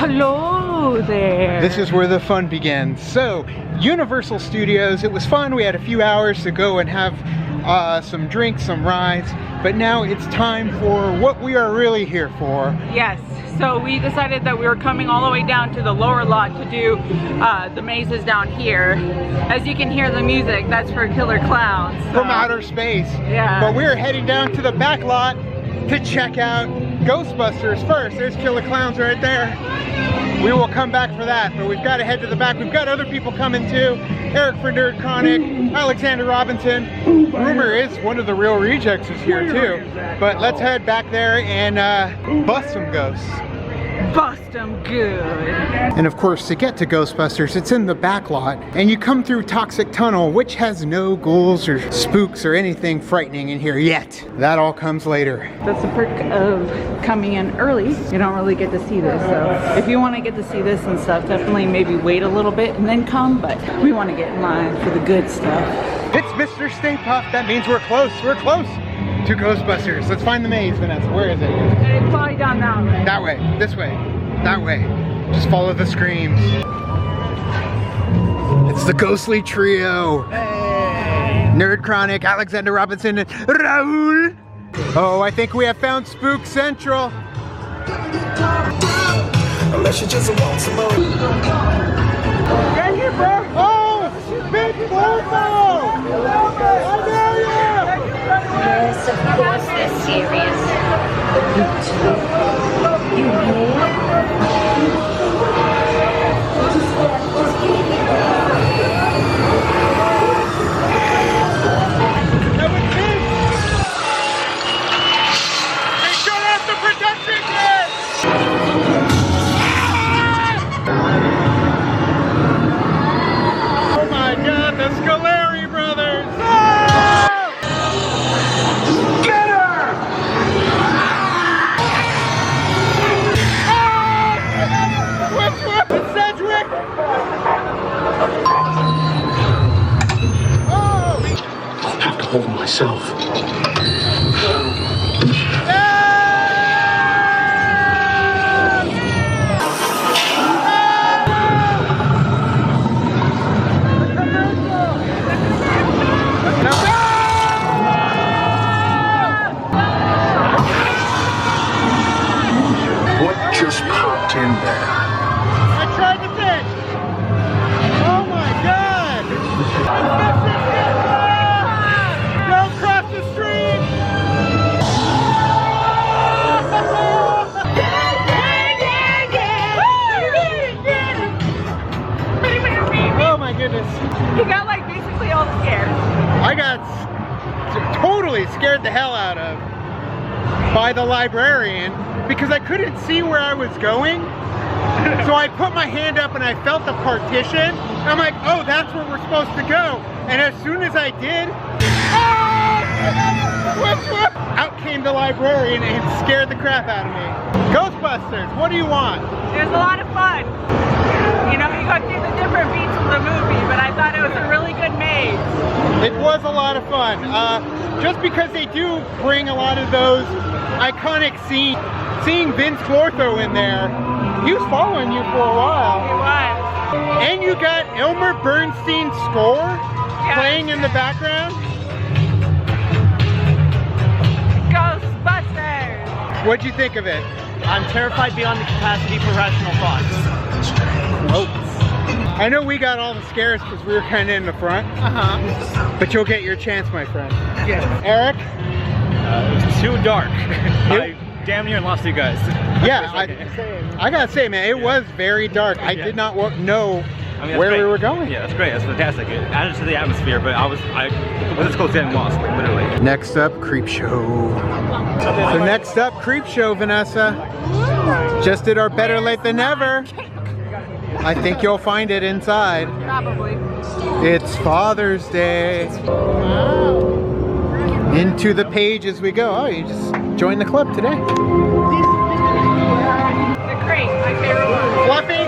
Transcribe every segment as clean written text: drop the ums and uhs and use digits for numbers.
Hello there. This is where the fun begins. So, Universal Studios, it was fun. We had a few hours to go and have some drinks, some rides, but now it's time for what we are really here for. Yes, so we decided that we were coming all the way down to the lower lot to do the mazes down here. As you can hear the music, that's for Killer Klowns. So. From outer space. Yeah. But we're heading down to the back lot to check out Ghostbusters first. There's Killer Klowns right there. We will come back for that, but we've got to head to the back. We've got other people coming too. Eric for Nerd Chronic, Alexander Robinson. Rumor is one of the real rejects is here too. But let's head back there and bust some ghosts. Bust them good. And of course, to get to Ghostbusters, it's in the back lot, and you come through Toxic Tunnel, which has no ghouls or spooks or anything frightening in here yet. That all comes later. That's the perk of coming in early. You don't really get to see this, so if you want to get to see this and stuff, definitely maybe wait a little bit and then come, but we want to get in line for the good stuff. It's Mr. Stay Puft. That means we're close. We're close to Ghostbusters. Let's find the maze, Vanessa. Where is it? It's probably down that way. That way, this way, that way. Just follow the screams. It's the ghostly trio. Hey. Nerd Chronic, Alexander Robinson, and Raul. Oh, I think we have found Spook Central. Unless you just want some more. Get here, bro. Oh, Big Wolfman. I know you. Yes, of course they're serious. You That was me. Hey, shut off the production kit. Oh my God, the Scoleri brothers. Get her! Which one? It's Sedgwick! Oh! I'll have to hold myself. What just popped in there? I tried to pitch! Oh my God! Don't cross the street! Oh my goodness. He got like basically all the scares. I got totally scared the hell out of by the librarian because I couldn't see where I was going. So I put my hand up and I felt the partition. And I'm like, oh, that's where we're supposed to go. And as soon as I did, out came the librarian and scared the crap out of me. Ghostbusters, what do you want? It was a lot of fun. You know, you go through the different beats of the movie, but I thought it was a really good maze. It was a lot of fun. Just because they do bring a lot of those iconic scenes. Seeing Vince Clortho in there, he was following you for a while. It was. And you got Elmer Bernstein's score playing in the background. Ghostbusters! What'd you think of it? I'm terrified beyond the capacity for rational thoughts. Oh. I know we got all the scares because we were kind of in the front. But you'll get your chance, my friend. Yes. Eric? It was too dark. I damn near lost you guys. Yeah, I gotta say, man, it was very dark. I did not know where we were going. Yeah, that's great. That's fantastic. It added to the atmosphere, but I was as close to getting lost, literally. Next up, Creepshow. So next up, Creepshow, Vanessa. Just did our better late than never. I think you'll find it inside. Probably. It's Father's Day. Into the page as we go. Oh, you just joined the club today. The crate, my favorite one. Fluffy?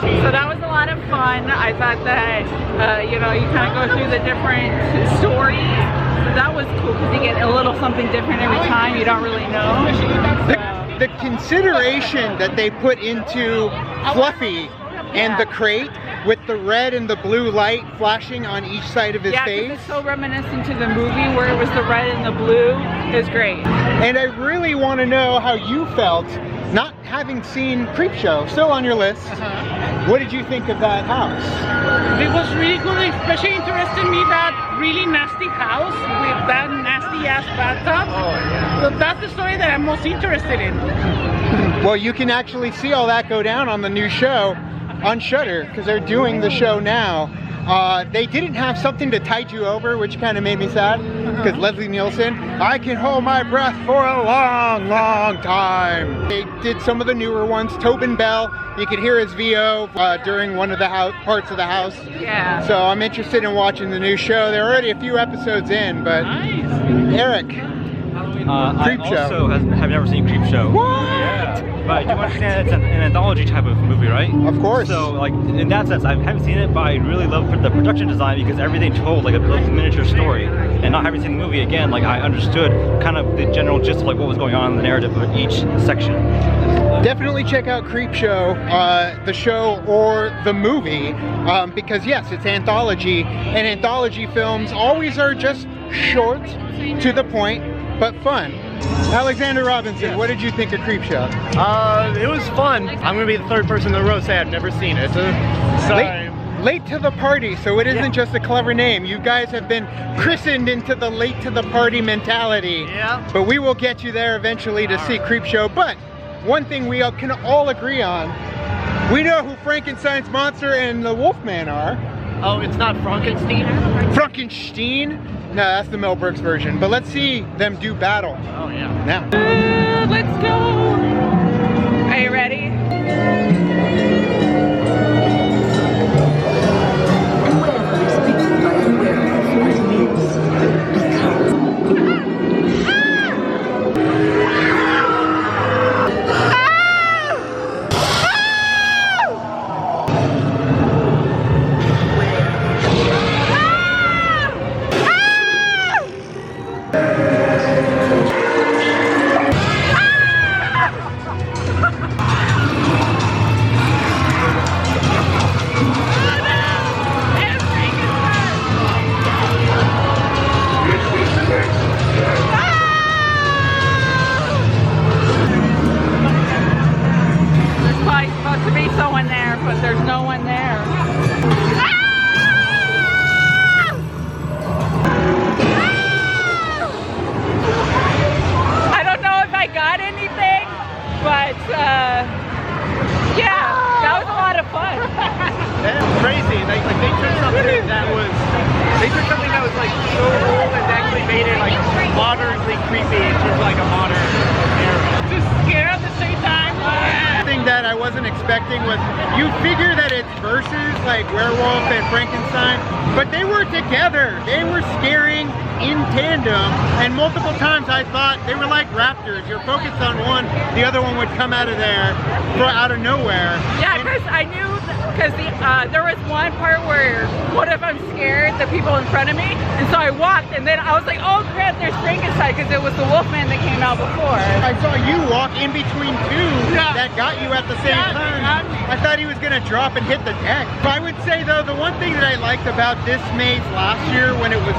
So that was a lot of fun. I thought that, you know, you kind of go through the different stories. So that was cool because you get a little something different every time. You don't really know. The consideration that they put into Fluffy and the crate with the red and the blue light flashing on each side of his face. Yeah, it's so reminiscent to the movie where it was the red and the blue. It was great. And I really want to know how you felt not having seen Creepshow, still on your list. What did you think of that house? It was really good, especially interested me that really nasty house with that nasty ass bathtub. Oh, yeah. So that's the story that I'm most interested in. Well, you can actually see all that go down on the new show on Shudder because they're doing the show now. They didn't have something to tide you over, which kind of made me sad because Leslie Nielsen, I can hold my breath for a long, long time. They did some of the newer ones. Tobin Bell, you could hear his VO during one of the parts of the house. Yeah. So I'm interested in watching the new show. They're already a few episodes in, but Eric, I also have never seen Creepshow. What? Yeah. But I do understand it's an anthology type of movie, right? Of course. So, like, in that sense, I haven't seen it, but I really love the production design because everything told like a little miniature story. And not having seen the movie again, like, I understood kind of the general gist of like what was going on in the narrative of each section. Definitely check out Creepshow, the show or the movie, because yes, it's anthology, and anthology films always are just short, to the point, but fun. Alexander Robinson, what did you think of Creepshow? It was fun. I'm gonna be the third person in the row to say I've never seen it. So, Late to the party, so it isn't just a clever name. You guys have been christened into the late to the party mentality. Yeah. But we will get you there eventually to see Creepshow. But one thing we can all agree on, we know who Frankenstein's monster and the Wolfman are. Oh, it's not Frankenstein? Frankenstein? No, that's the Mel Brooks version. But let's see them do battle. Oh, yeah. Now. Let's go. Are you ready? You figure that it's versus like Werewolf and Frankenstein, but they were together. They were scaring in tandem, and multiple times I thought they were like raptors. You're focused on one, the other one would come out of there, out of nowhere. Yeah, because I knew, because there was one part where, what if I'm scared, the people in front of me, and so I walked, and then I was like, oh crap, there's Frankenstein, because it was the Wolfman that came out before. I saw you walk in between two that got you at the same time. I thought he was gonna drop and hit the deck. But I would say though, the one thing that I liked about this maze last year when it was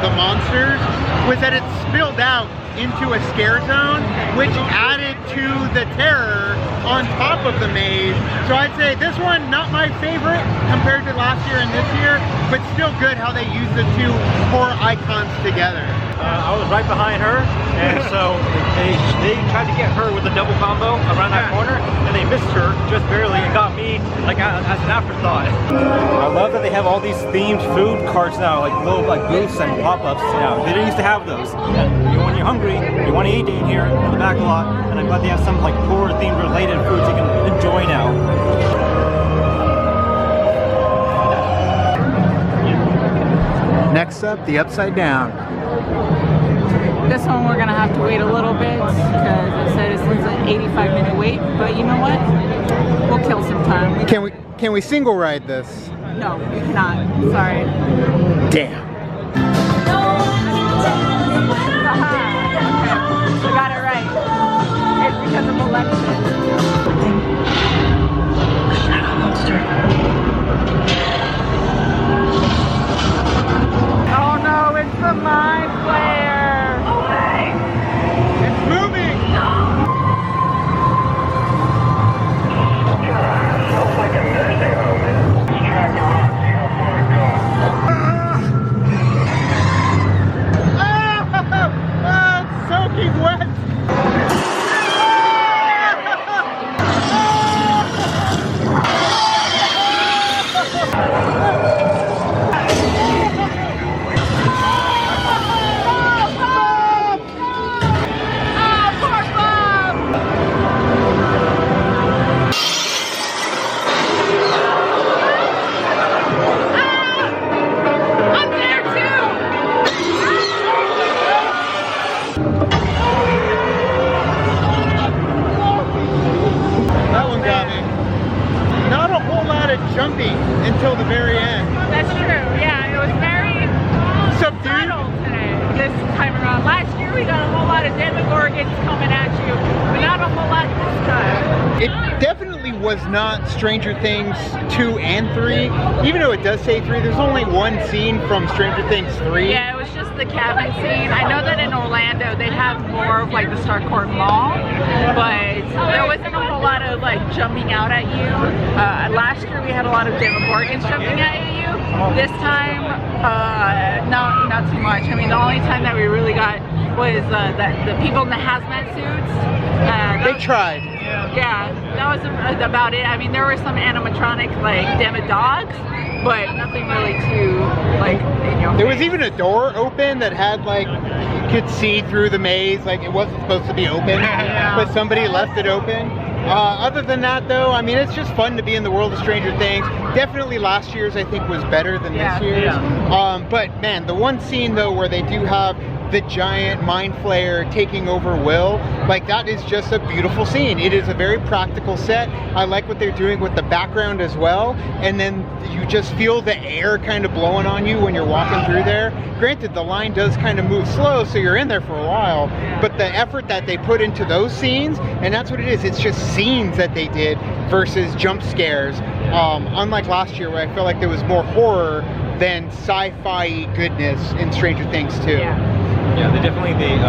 the monsters was that it spilled out into a scare zone, which added to the terror on top of the maze. So I'd say this one, not my favorite compared to last year and this year, but still good how they use the two horror icons together. I was right behind her, and so they tried to get her with a double combo around that corner, and they missed her just barely and got me like as an afterthought. I love that they have all these themed food carts now, like little booths and pop-ups. They didn't used to have those. When you're hungry, you want to eat in here in the back lot, and I'm glad they have some like horror themed related foods you can enjoy now. Next up, the Upside Down. This one we're gonna have to wait a little bit because it said it's an 85-minute wait. But you know what? We'll kill some time. Can we single ride this? No, you cannot. Sorry. Damn. We got it right. It's because of election. Oh no, it's the mind flare. It's moving. It's soaking wet. That one got me. Not a whole lot of jumping until the very end. That's true. Yeah, it was very subtle today. This time around. Last year we got a whole lot of demogorgons coming at you, but not a whole lot this time. It definitely was not Stranger Things 2 and 3. Even though it does say 3, there's only one scene from Stranger Things 3. Yeah, it was just the cabin scene. I know that in Orlando they have more of like the Starcourt Mall, but there wasn't a whole lot of like jumping out at you. Last year we had a lot of demogorgons jumping at you. This time, not too much. I mean, the only time that we really got was the people in the hazmat suits. They tried. Yeah, that was about it. I mean, there were some animatronic like demodogs, but nothing really too like, you know. There was even a door open that had like, you could see through the maze, like it wasn't supposed to be open, but somebody left it open. Other than that though, I mean, it's just fun to be in the world of Stranger Things. Definitely last year's I think was better than this year's. But man, the one scene though where they do have the giant mind flayer taking over Will, like that is just a beautiful scene. It is a very practical set. I like what they're doing with the background as well, and then you just feel the air kind of blowing on you when you're walking through there. Granted, the line does kind of move slow, so you're in there for a while, but the effort that they put into those scenes, and that's what it is, it's just scenes that they did versus jump scares. Unlike last year where I feel like there was more horror than sci-fi goodness in Stranger Things 2. Yeah, they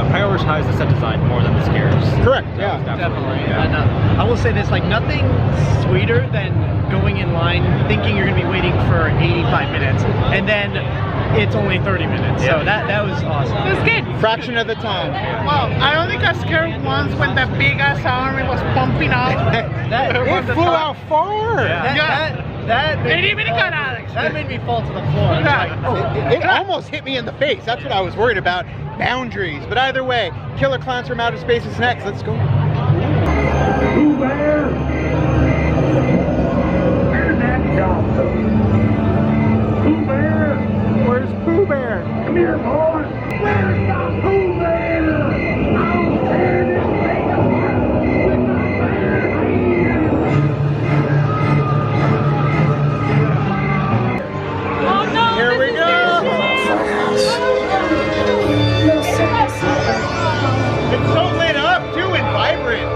prioritize the set design more than the scares. Correct, yeah. Definitely. Yeah. And I will say this, like nothing sweeter than going in line thinking you're gonna be waiting for 85 minutes and then it's only 30 minutes. So that was awesome. It was good. Fraction of the time. Well, I only got scared once when the big ass army was pumping out. It flew out far. It even got Alex. That made me fall to the floor. It almost hit me in the face. That's what I was worried about. Boundaries. But either way, Killer Klowns from Outer Space is next. Let's go. Pooh Bear! Where's that dog? Pooh Bear! Where's Pooh Bear? Come here, boy! Where's the Pooh Bear? I'll tear this thing apart with my bare hands! Oh no! Here we go! It's so lit up too and vibrant.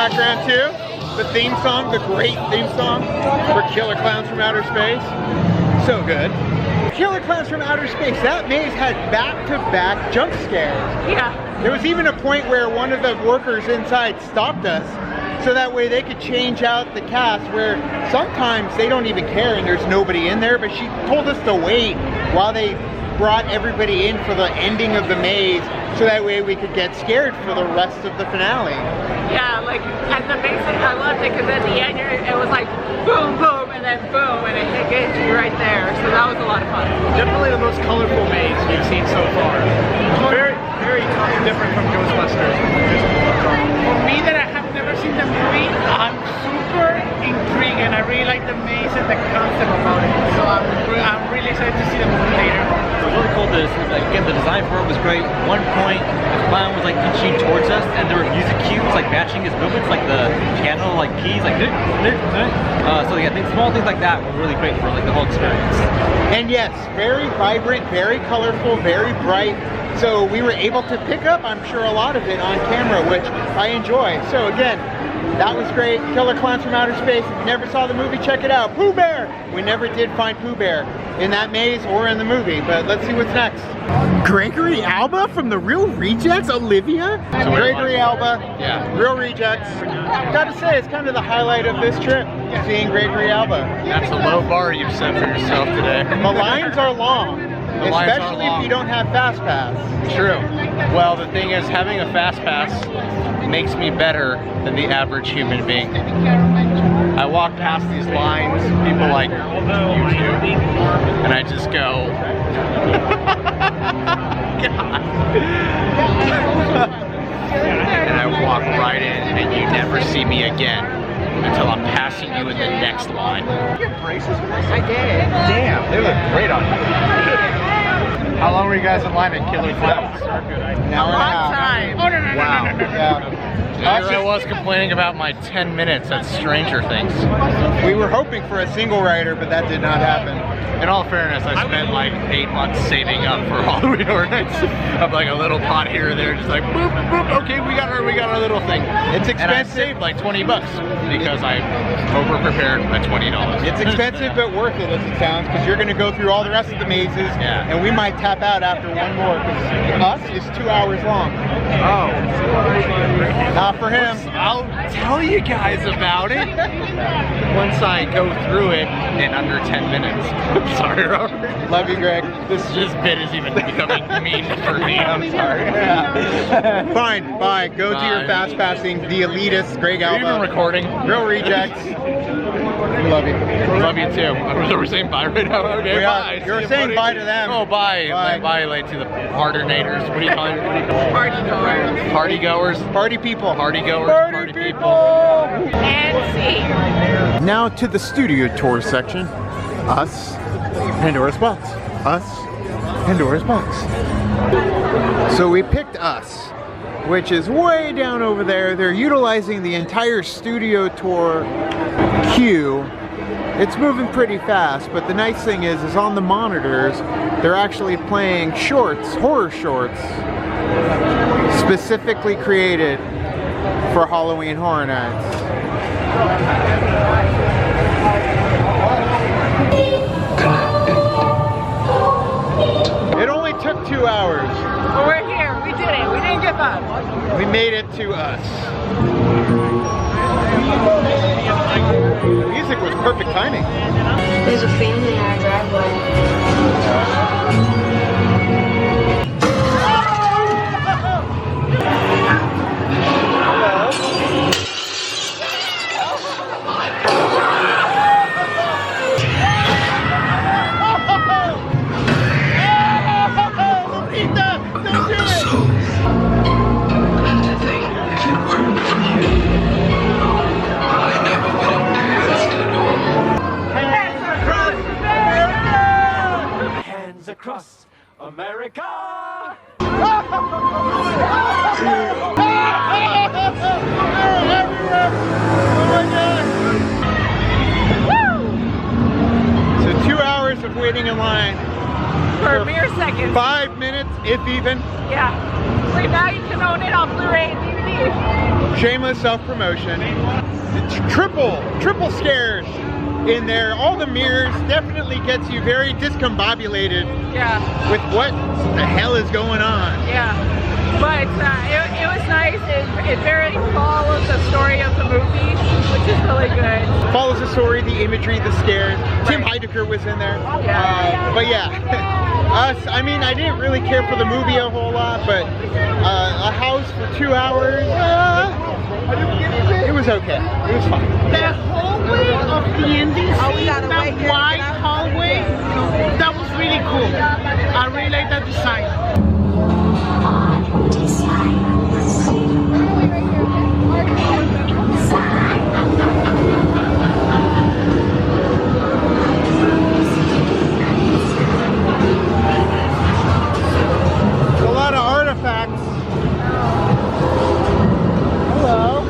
background too. The theme song, the great theme song for Killer Klowns from Outer Space. So good. Killer Klowns from Outer Space, that maze had back-to-back jump scares. Yeah. There was even a point where one of the workers inside stopped us so that way they could change out the cast, where sometimes they don't even care and there's nobody in there, but she told us to wait while they brought everybody in for the ending of the maze so that way we could get scared for the rest of the finale. Yeah, like at the basic, I loved it because at the end it was like boom, boom, and then boom, and it hit you right there. So that was a lot of fun. Definitely the most colorful maze we've seen so far. Very, very different from Ghostbusters. For me, that I have never seen the movie, I'm super intrigued and I really like the maze and the concept about it. So I'm really excited to see the movie later. It was really cool. Again, the design for it was great. One point, the clown was like inching towards us, and there were music cues like matching his movements, like the piano, like keys, like. So yeah, small things like that were really great for like the whole experience. And yes, very vibrant, very colorful, very bright. So we were able to pick up, I'm sure, a lot of it on camera, which I enjoy. So again, that was great. Killer Klowns from Outer Space. If you never saw the movie, check it out. Pooh Bear! We never did find Pooh Bear in that maze or in the movie, but let's see what's next. Gregory Alba from the Real Rejects, Olivia? Gregory Alba, Real Rejects. Gotta say, it's kind of the highlight of this trip, seeing Gregory Alba. That's a low bar you've set for yourself today. The lines are long, especially if you don't have Fast Pass. True. Well, the thing is, having a Fast Pass makes me better than the average human being. I walk past these lines, people like YouTube, and I just go, God. And I walk right in, and you never see me again until I'm passing you in the next line. Your braces? I did. Damn, they look great on you. How long were you guys in line at Killer Klowns? An hour and a half. Time. Wow. Yeah. Here I was complaining about my 10 minutes at Stranger Things. We were hoping for a single rider, but that did not happen. In all fairness, I spent like 8 months saving up for Halloween Horror Nights. Of like a little pot here or there, just like boop, boop, okay, we got our little thing. It's And I expensive. saved like 20 bucks because I over-prepared at $20. It's expensive, but worth it as it sounds, because you're going to go through all the rest of the mazes, Yeah. and we might tap out after one more, because us is 2 hours long. Oh. Not for him. I'll tell you guys about it once I go through it in under 10 minutes. Sorry, Robert. Love you, Greg. This bit is even becoming mean for me. I'm sorry. Fine, bye. Go do your Bye. fast passing. The elitist, Greg Are you even Alba. recording? Real Rejects. We love you. Love you too. Are we saying bye right now? Okay, We are. bye. You're See you, saying buddy. bye to them. Oh, bye. Bye. Bye like to the parternators. What do you call it? Party goers. Party goers. Party people. Party goers. Party people. And see. Now to the studio tour section. Us, Pandora's Box. Us, Pandora's Box. So we picked Us, which is way down over there. They're utilizing the entire studio tour queue. It's moving pretty fast, but the nice thing is on the monitors, they're actually playing shorts, horror shorts, specifically created for Halloween Horror Nights. It only took 2 hours. But we're here. We did it. We didn't give up. We made it to Us. The music was perfect timing. There's a family in our driveway. Across America! So 2 hours of waiting in line. For a mere second. 5 minutes, if even. Yeah. Wait, now you can own it on Blu-ray and DVD. 3D. Shameless self-promotion. Triple scares in there. All the mirrors definitely gets you very discombobulated Yeah. with what the hell is going on. Yeah. But it was nice. It very follows the story of the movie, which is really good. Follows the story, the imagery, the scares. Tim Heidecker was in there. Yeah. But yeah, I mean, I didn't really care for the movie a whole lot, but a house for 2 hours, it was okay. It was fine. The hallway of the ending scene, that wide hallway, that was really cool. I really like that design. A lot of artifacts. Hello.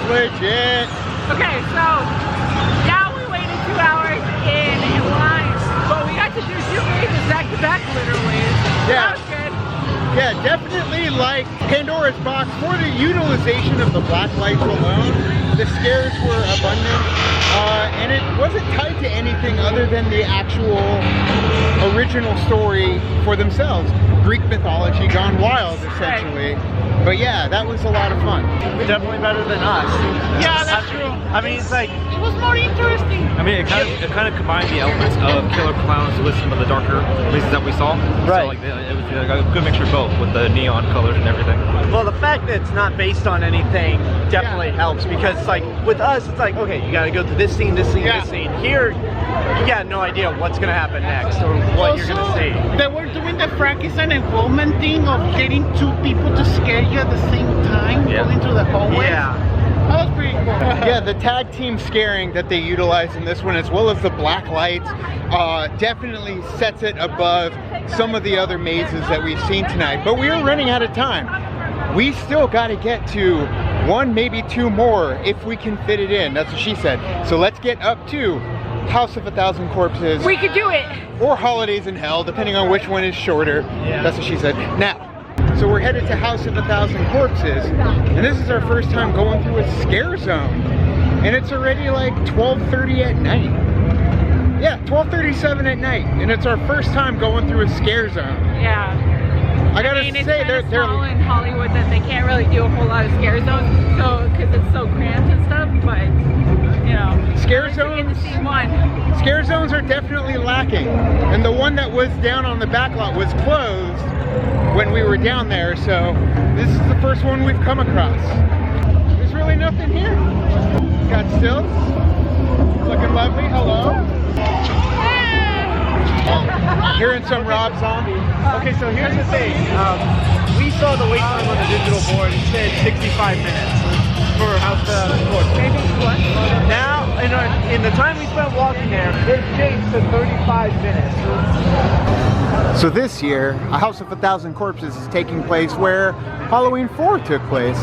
Legit. Okay, so yeah, we waited 2 hours in line, but we got to do 2 races back to back, literally. Yeah. That was good. Yeah, definitely like Pandora's box for the utilization of the black lights alone. The scares were abundant, and it wasn't tied to anything other than the actual original story for themselves. Greek mythology gone wild, essentially. But yeah, that was a lot of fun. Definitely better than us. Yeah, that's true. I mean, it's like, It was more interesting. I mean, it kind of combined the elements of Killer Klowns with some of the darker places that we saw. Right. So like, it was like a good mixture of both with the neon colors and everything. Well, the fact that it's not based on anything definitely helps, because like with us, it's like, okay, you gotta go to this scene, this scene, Yeah. this scene. Here, you got no idea what's gonna happen next or what you're gonna see. They were doing the Frankenstein and Wolfman thing of getting 2 people to scare you at the same time, Yeah. going through the hallway. Yeah. That was pretty cool. Yeah, the tag team scaring that they utilized in this one, as well as the black lights, definitely sets it above some of the other mazes that we've seen tonight. But we are running out of time. We still got to get to 1, maybe 2 more if we can fit it in. That's what she said. So let's get up to House of a Thousand Corpses. We could do it. Or Holidays in Hell, depending on which one is shorter. Yeah. That's what she said. Now, so we're headed to House of a Thousand Corpses, and this is our first time going through a scare zone. And it's already like 12:30 at night. Yeah, 12:37 at night, and it's our first time going through a scare zone. Yeah. I gotta mean, it's say, kinda they're small in Hollywood that they can't really do a whole lot of scare zones, so because it's so cramped and stuff. But you know, Scare at least we get to zones? see one. Scare zones are definitely lacking, and the one that was down on the back lot was closed when we were down there, so this is the first one we've come across. There's really nothing here. Got stills, looking lovely. Hello. Hearing some Rob Zombie. Okay, so here's the thing. We saw the wait time on the digital board. It said 65 minutes for House of Corpses. Maybe what? Now, in the time we spent walking there, it changed to 35 minutes. So this year, A House of a Thousand Corpses is taking place where Halloween 4 took place.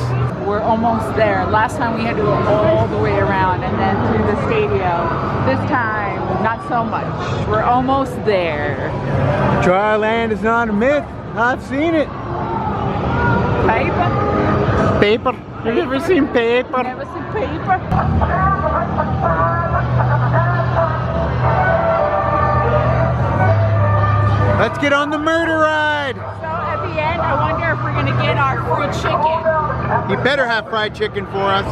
We're almost there. Last time we had to go all the way around and then through the stadium. This time, not so much. We're almost there. Dryland is not a myth. I've seen it. Paper? Paper. Have you ever seen paper? Never seen paper? Let's get on the murder ride. So at the end, I wonder if we're gonna get our free chicken. You better have fried chicken for us.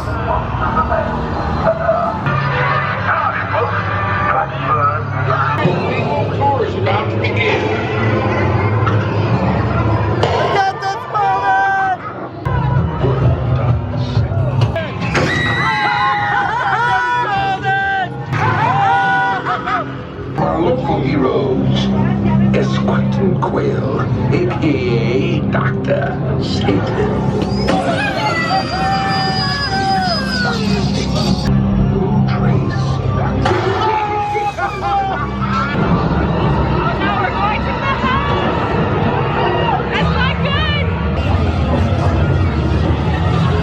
Tour is about to begin. Our local heroes, Esquire Quail, aka Dr. Satan.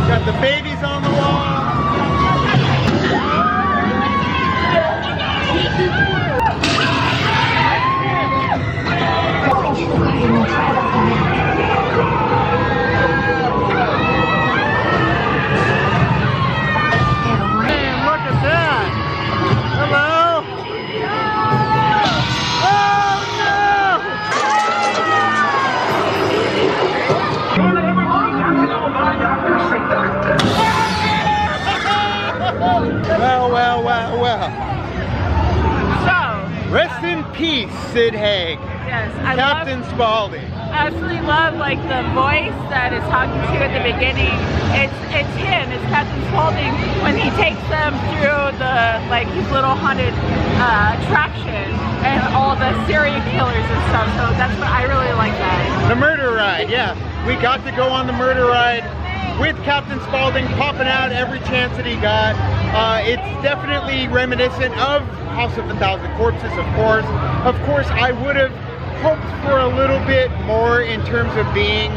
Got the babies on the wall. Man, look at that. Hello. Well. So, Rest in peace, Sid Haig. yes, I Captain Spaulding. absolutely love like the voice that is talking to you at the beginning. It's him, it's Captain Spaulding when he takes them through the like his little haunted attraction and all the serial killers and stuff. So that's what I really like that. The murder ride, yeah. We got to go on the murder ride with Captain Spaulding popping out every chance that he got. It's definitely reminiscent of House of a Thousand Corpses, of course. Of course, I would have hoped for a little bit more in terms of being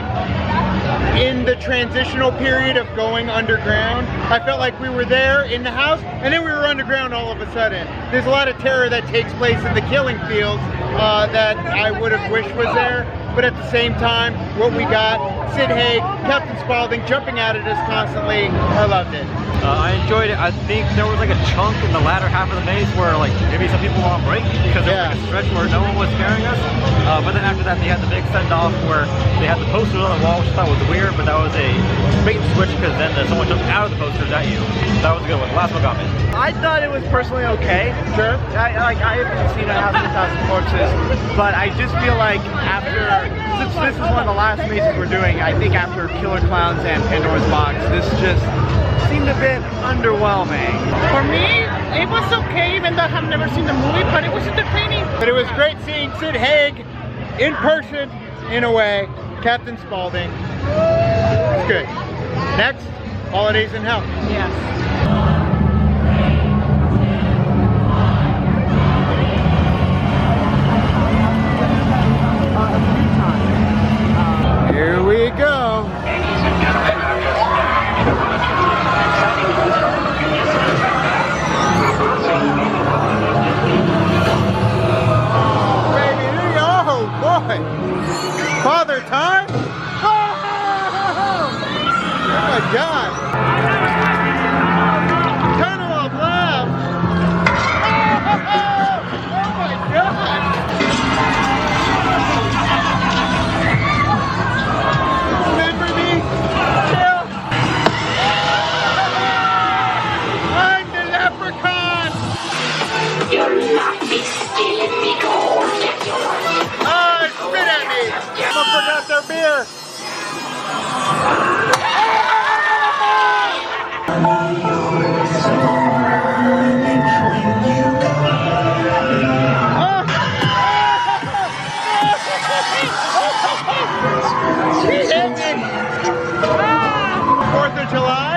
in the transitional period of going underground. I felt like we were there in the house and then we were underground all of a sudden. There's a lot of terror that takes place in the killing fields that I would have wished was there. But at the same time, what we got, Sid Haig, Captain Spaulding jumping at us constantly, I loved it. I enjoyed it. I think there was like a chunk in the latter half of the maze where like maybe some people were on break because there was like a stretch where no one was scaring us. But then after that they had the big send-off where they had the posters on the wall, which I thought was weird, but that was a bait and switch because then someone jumped out of the posters at you. That was a good one. The last one got me. I thought it was personally okay. Sure. I haven't seen a House of a Thousand Corpses, but I just feel like since this is one of the last mazes we're doing, I think after Killer Klowns and Pandora's Box, this just seemed a bit underwhelming. For me, it was okay, even though I have never seen the movie, but it was entertaining. But it was great seeing Sid Haig in person, in a way. Captain Spaulding. It's good. Next, Holidays in Hell. Yes. Here we go. Baby, oh boy. Father Time? Oh my God. Tunnel of Love. Oh my God. Remember me? Chill. I'm the leprechaun. You'll not be stealing me gold. Oh, spit at me. Someone forgot their beer. She hit me. 4th of July.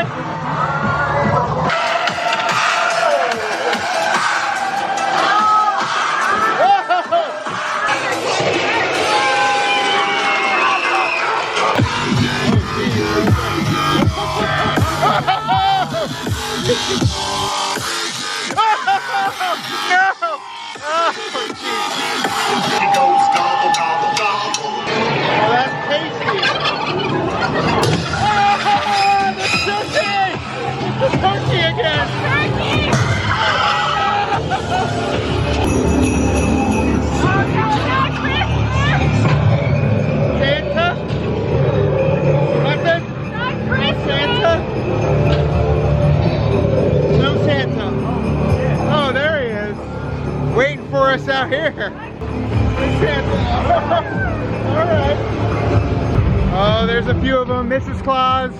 there's a few of them. Mrs. Claus.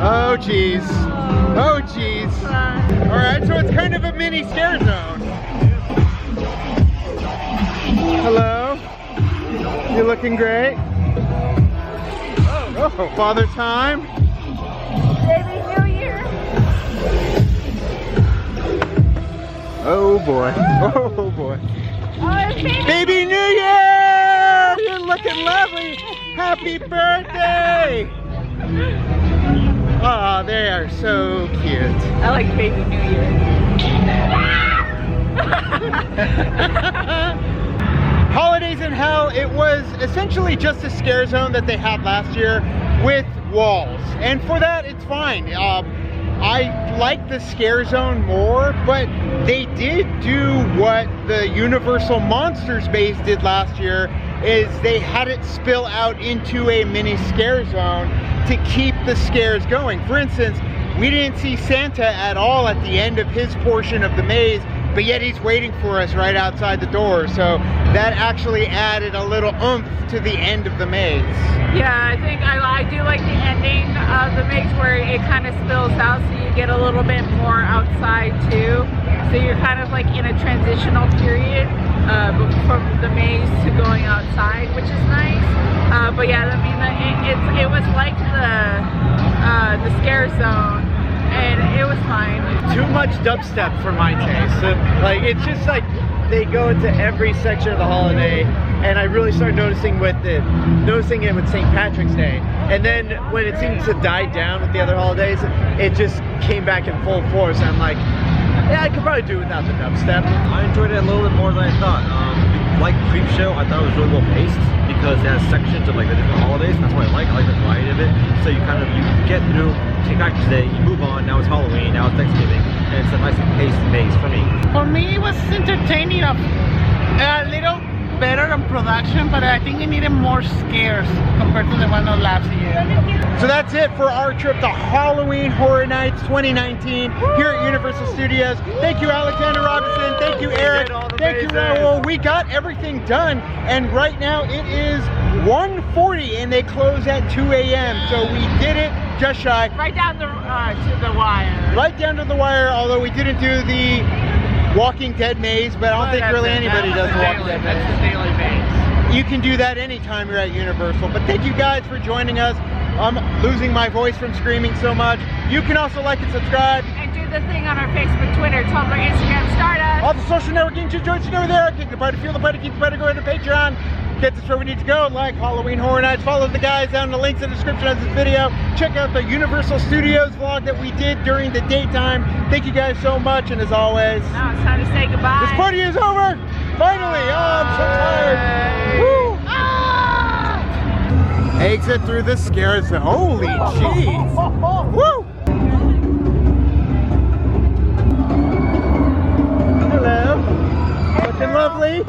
Oh, geez. Oh, geez. All right, so it's kind of a mini scare zone. Hello. You're looking great. Oh, Father Time. Baby New Year. Oh boy. Oh boy. Oh, it's Baby New Year! You're looking lovely. Happy birthday! Oh, they are so cute. I like Baby New Year. Holidays in Hell, it was essentially just a scare zone that they had last year with walls. And for that, it's fine. I like the scare zone more, but they did do what the Universal Monsters base did last year, is they had it spill out into a mini scare zone to keep the scares going. For instance, we didn't see Santa at all at the end of his portion of the maze, but yet he's waiting for us right outside the door. So that actually added a little oomph to the end of the maze. Yeah, I think I do like the ending of the maze where it kind of spills out, so you get a little bit more outside too. So you're kind of like in a transitional period from the maze to going outside, which is nice. But yeah, I mean, it was like the scare zone, and it was fine. Too much dubstep for my taste. So, like, it's just like they go into every section of the holiday, and I really started noticing it with St. Patrick's Day. And then when it seemed to die down with the other holidays, it just came back in full force. And I'm like, yeah, I could probably do without the dubstep. I enjoyed it a little bit more than I thought. Like Creepshow, I thought it was really well paced because it has sections of like the different holidays. That's what I like. I like the variety of it. So you get through St. Patrick's Day, you move on. Now it's Halloween. Now it's Thanksgiving, and it's a nice paced maze for me. For me, it was entertaining, a little better on production, but I think it needed more scares compared to the one of last year. So that's it for our trip to Halloween Horror Nights 2019 here at Universal Studios. Thank you, Alexander Robinson. Thank you, Eric. Thank you, Raul. We got everything done, and right now it is 1:40 and they close at 2 a.m. So we did it just shy. Right down to the wire. Right down to the wire, although we didn't do the Walking Dead maze, but I don't think really anybody does the Walking Dead maze. That's the daily maze. You can do that anytime you're at Universal. But thank you guys for joining us. I'm losing my voice from screaming so much. You can also like and subscribe. And do the thing on our Facebook, Twitter, Tumblr, Instagram, Stardust. All the social networking joints over there. Kick the party, feel the party, keep the party, go into Patreon. Get us where we need to go, like Halloween Horror Nights. Follow the guys down in the links in the description of this video. Check out the Universal Studios vlog that we did during the daytime. Thank you guys so much, and as always, Now it's time to say goodbye. this party is over! Finally! Oh, I'm so tired! Woo! Ah! Exit through the scare zone. Holy jeez! Woo! Hello! Looking lovely.